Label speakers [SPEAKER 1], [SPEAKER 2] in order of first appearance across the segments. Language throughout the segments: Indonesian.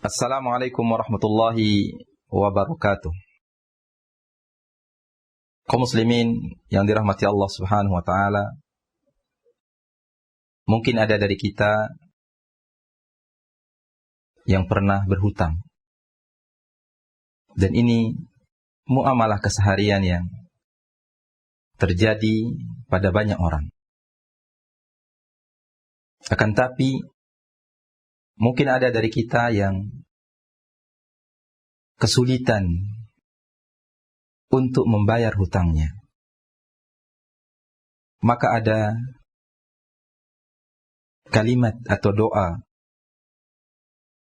[SPEAKER 1] Assalamualaikum warahmatullahi wabarakatuh. Kaum muslimin yang dirahmati Allah Subhanahu wa taala, mungkin ada dari kita yang pernah berhutang. Dan ini muamalah keseharian yang terjadi pada banyak orang. Akan tapi mungkin ada dari kita yang kesulitan untuk membayar hutangnya. Maka ada kalimat atau doa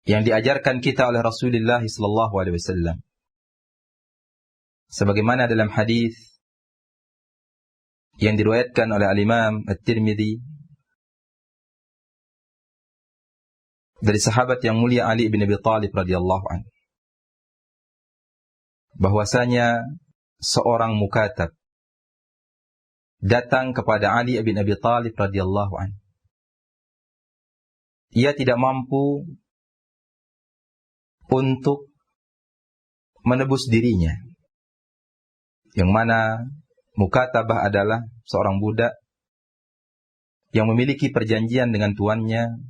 [SPEAKER 1] yang diajarkan kita oleh Rasulullah SAW. Sebagaimana dalam hadis yang diriwayatkan oleh Al-Imam At-Tirmidzi dari sahabat yang mulia Ali bin Abi Thalib radhiyallahu anhu, bahwasanya seorang mukatab datang kepada Ali bin Abi Thalib radhiyallahu anhu. Ia tidak mampu untuk menebus dirinya, yang mana mukatabah adalah seorang budak yang memiliki perjanjian dengan tuannya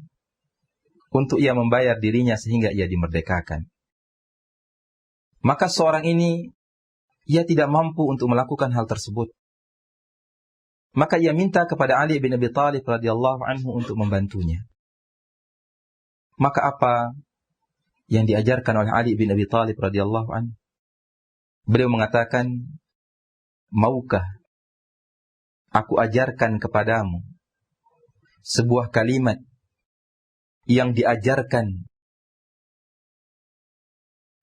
[SPEAKER 1] untuk ia membayar dirinya sehingga ia dimerdekakan. Maka seorang ini, ia tidak mampu untuk melakukan hal tersebut. Maka ia minta kepada Ali bin Abi Thalib radhiyallahu anhu untuk membantunya. Maka apa yang diajarkan oleh Ali bin Abi Thalib radhiyallahu anhu? Beliau mengatakan, maukah aku ajarkan kepadamu sebuah kalimat yang diajarkan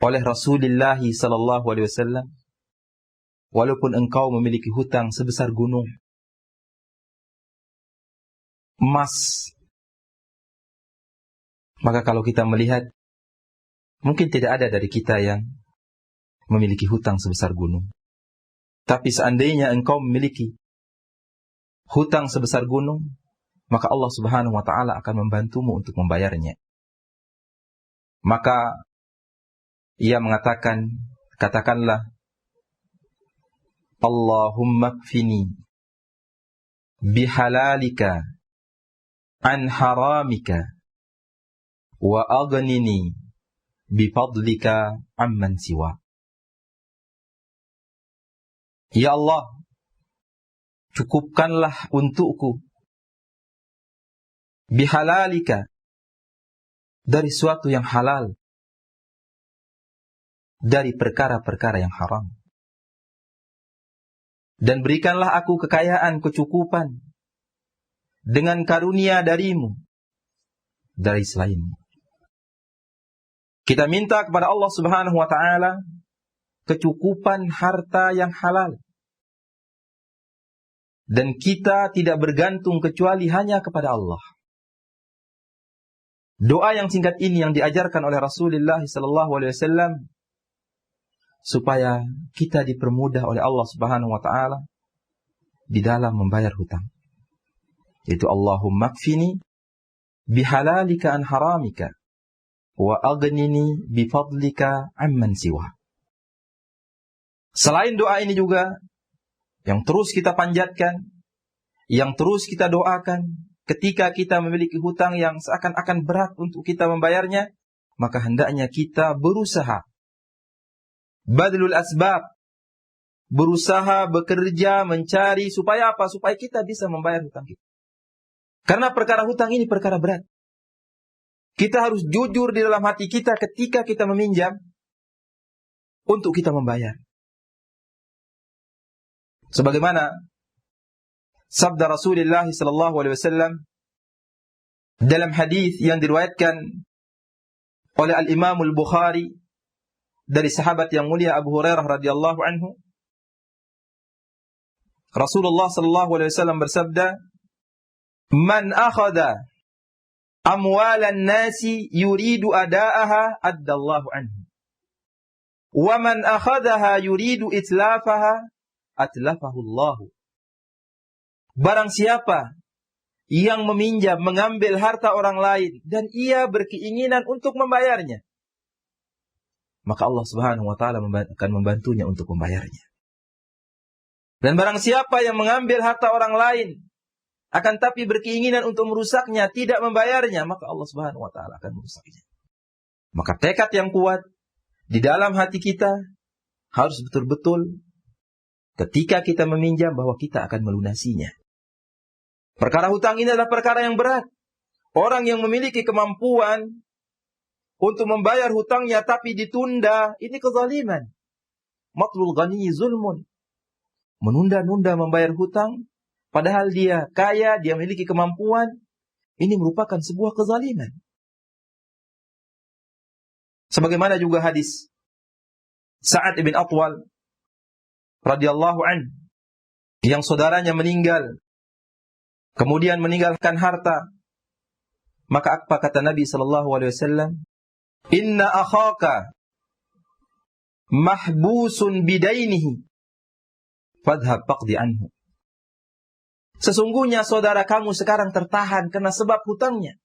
[SPEAKER 1] oleh Rasulullah sallallahu alaihi wasallam, walaupun engkau memiliki hutang sebesar gunung emas. Maka kalau kita melihat, mungkin tidak ada dari kita yang memiliki hutang sebesar gunung. Tapi seandainya engkau memiliki hutang sebesar gunung, maka Allah Subhanahu wa ta'ala akan membantumu untuk membayarnya. Maka ia mengatakan, katakanlah, Allahumma kfini bihalalika an haramika wa aghnini bifadlika amman siwa. Ya Allah, cukupkanlah untukku bihalalika, dari suatu yang halal, dari perkara-perkara yang haram. Dan berikanlah aku kekayaan, kecukupan dengan karunia darimu, dari selainmu. Kita minta kepada Allah Subhanahu wa ta'ala kecukupan harta yang halal. Dan kita tidak bergantung kecuali hanya kepada Allah. Doa yang singkat ini yang diajarkan oleh Rasulullah SAW supaya kita dipermudah oleh Allah Subhanahu wa ta'ala di dalam membayar hutang. Yaitu Allahumma kfini bihalalika an haramika wa aghnini bifadlika amman siwa. Selain doa ini juga yang terus kita panjatkan, yang terus kita doakan, ketika kita memiliki hutang yang seakan-akan berat untuk kita membayarnya, maka hendaknya kita berusaha badlul asbab, berusaha, bekerja, mencari, supaya apa? Supaya kita bisa membayar hutang kita. Karena perkara hutang ini perkara berat. Kita harus jujur di dalam hati kita ketika kita meminjam untuk kita membayar. Sebagaimana sabda Rasulullah SAW dalam hadis yang diriwayatkan oleh Al-Imam Al-Bukhari dari sahabat yang mulia Abu Hurairah radhiyallahu anhu, Rasulullah SAW bersabda, "Man akhadha amwalan nasi yuridu ada'aha addallahu anhu, wa man akhadhaha yuridu itlafaha atlafahullahu." Barang siapa yang meminjam, mengambil harta orang lain dan ia berkeinginan untuk membayarnya, maka Allah Subhanahu wa taala akan membantunya untuk membayarnya. Dan barang siapa yang mengambil harta orang lain akan tapi berkeinginan untuk merusaknya, tidak membayarnya, maka Allah Subhanahu wa taala akan merusaknya. Maka tekad yang kuat di dalam hati kita harus betul-betul ketika kita meminjam bahwa kita akan melunasinya. Perkara hutang ini adalah perkara yang berat. Orang yang memiliki kemampuan untuk membayar hutangnya tapi ditunda, ini kezaliman. Matlul ghani zulmun. Menunda-nunda membayar hutang padahal dia kaya, dia memiliki kemampuan, ini merupakan sebuah kezaliman. Sebagaimana juga hadis Sa'ad ibn Atwal radhiyallahu an, yang saudaranya meninggal, kemudian meninggalkan harta. Maka apa kata Nabi sallallahu alaihi wasallam? Inna akhaka mahbusun bidainihi fadhhab faqdi anhu. Sesungguhnya saudara kamu sekarang tertahan karena sebab hutangnya.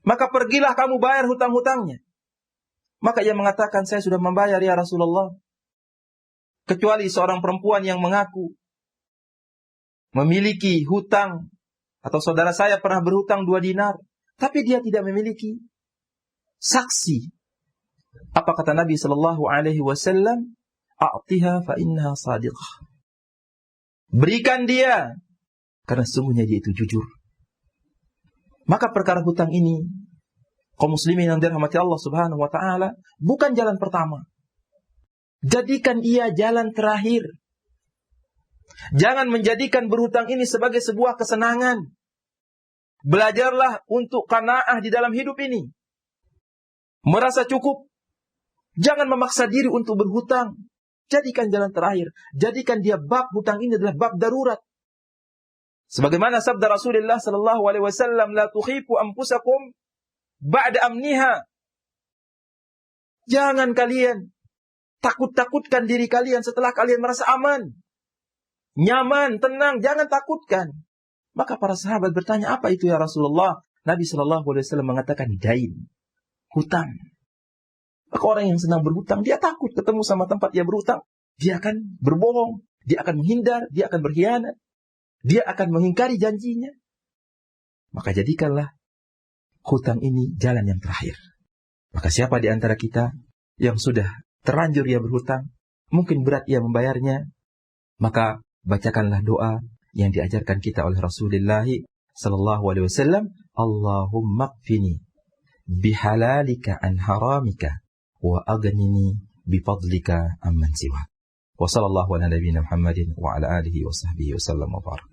[SPEAKER 1] Maka pergilah kamu bayar hutang-hutangnya. Maka ia mengatakan, saya sudah membayar ya Rasulullah. Kecuali seorang perempuan yang mengaku memiliki hutang, atau saudara saya pernah berhutang 2 dinar, tapi dia tidak memiliki saksi. Apa kata Nabi sallallahu alaihi wasallam? A'tiha fa innaha shadiqah. Berikan dia, karena sesungguhnya dia itu jujur. Maka perkara hutang ini, kaum muslimin yang dirahmati Allah Subhanahu wa taala, bukan jalan pertama. Jadikan ia jalan terakhir. Jangan menjadikan berhutang ini sebagai sebuah kesenangan. Belajarlah untuk qanaah di dalam hidup ini. Merasa cukup. Jangan memaksa diri untuk berhutang. Jadikan jalan terakhir. Jadikan dia bab hutang ini adalah bab darurat. Sebagaimana sabda Rasulullah sallallahu alaihi wasallam, la tukhifu anfusakum ba'da amniha. Jangan kalian takut-takutkan diri kalian setelah kalian merasa aman, nyaman, tenang, jangan takutkan. Maka para sahabat bertanya, apa itu ya Rasulullah? Nabi sallallahu alaihi wasallam mengatakan, dain, hutang. Maka orang yang senang berhutang, dia takut ketemu sama tempat dia berhutang. Dia akan berbohong, dia akan menghindar, dia akan berkhianat, dia akan mengingkari janjinya. Maka jadikanlah hutang ini jalan yang terakhir. Maka siapa di antara kita yang sudah terlanjur ia berhutang, mungkin berat ia membayarnya, maka bacakanlah doa yang diajarkan kita oleh Rasulullah sallallahu alaihi wasallam, Allahumma qfini bihalalika an haramika wa aghnini bifadlika amman siwa. Wa sallallahu ala nabiyyina Muhammadin wa ala alihi wa sahbihi wa sallam wa barak.